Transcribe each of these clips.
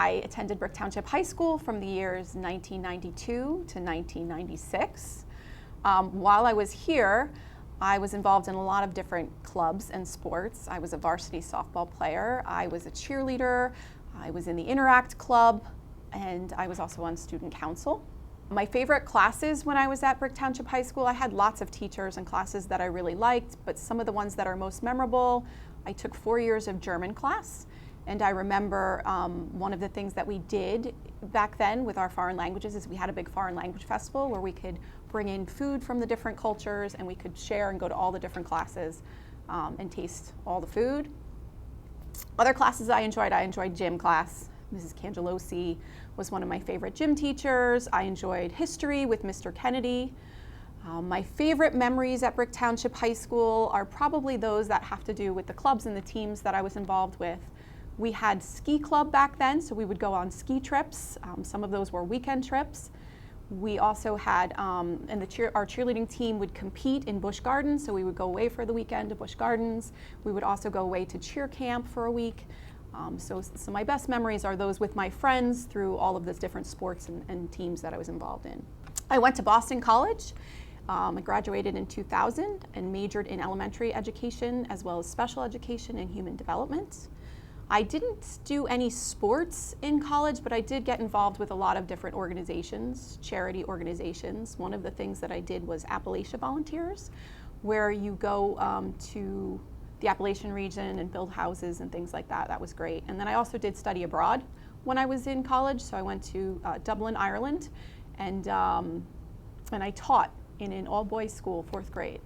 I attended Brick Township High School from the years 1992 to 1996. While I was here, I was involved in a lot of different clubs and sports. I was a varsity softball player, I was a cheerleader, I was in the Interact Club, and I was also on student council. My favorite classes when I was at Brick Township High School, I had lots of teachers and classes that I really liked, but some of the ones that are most memorable, I took 4 years of German class, and I remember one of the things that we did back then with our foreign languages is we had a big foreign language festival where we could bring in food from the different cultures and we could share and go to all the different classes and taste all the food. Other classes I enjoyed gym class. Mrs. Cangelosi was one of my favorite gym teachers. I enjoyed history with Mr. Kennedy. My favorite memories at Brick Township High School are probably those that have to do with the clubs and the teams that I was involved with. We had ski club back then, so we would go on ski trips. Some of those were weekend trips. We also had, our cheerleading team would compete in Busch Gardens, so we would go away for the weekend to Busch Gardens. We would also go away to cheer camp for a week. So my best memories are those with my friends through all of the different sports and teams that I was involved in. I went to Boston College. I graduated in 2000 and majored in elementary education as well as special education and human development. I didn't do any sports in college, but I did get involved with a lot of different organizations, charity organizations. One of the things that I did was Appalachia Volunteers, where you go to the Appalachian region and build houses and things like that. That was great. And then I also did study abroad when I was in college. So I went to Dublin, Ireland, and I taught in an all-boys school, 4th grade.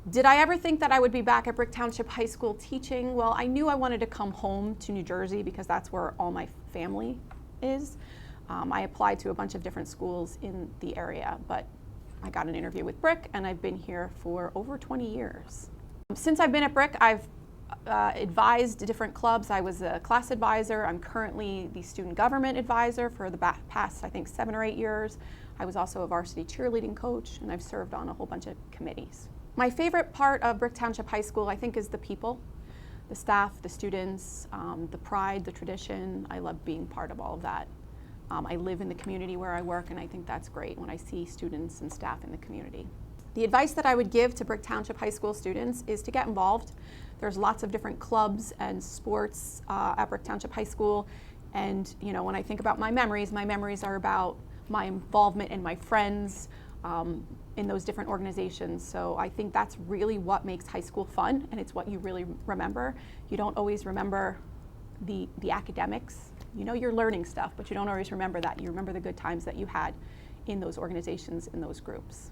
Did I ever think that I would be back at Brick Township High School teaching? Well, I knew I wanted to come home to New Jersey because that's where all my family is. I applied to a bunch of different schools in the area, but I got an interview with Brick and I've been here for over 20 years. Since I've been at Brick, I've advised different clubs. I was a class advisor. I'm currently the student government advisor for the past, I think, 7 or 8 years. I was also a varsity cheerleading coach, and I've served on a whole bunch of committees. My favorite part of Brick Township High School, I think, is the people, the staff, the students, the pride, the tradition. I love being part of all of that. I live in the community where I work, and I think that's great when I see students and staff in the community. The advice that I would give to Brick Township High School students is to get involved. There's lots of different clubs and sports at Brick Township High School, and when I think about my memories are about my involvement and my friends in those different organizations. So I think that's really what makes high school fun, and it's what you really remember. You don't always remember the academics. You're learning stuff, but you don't always remember that. You remember the good times that you had in those organizations, in those groups.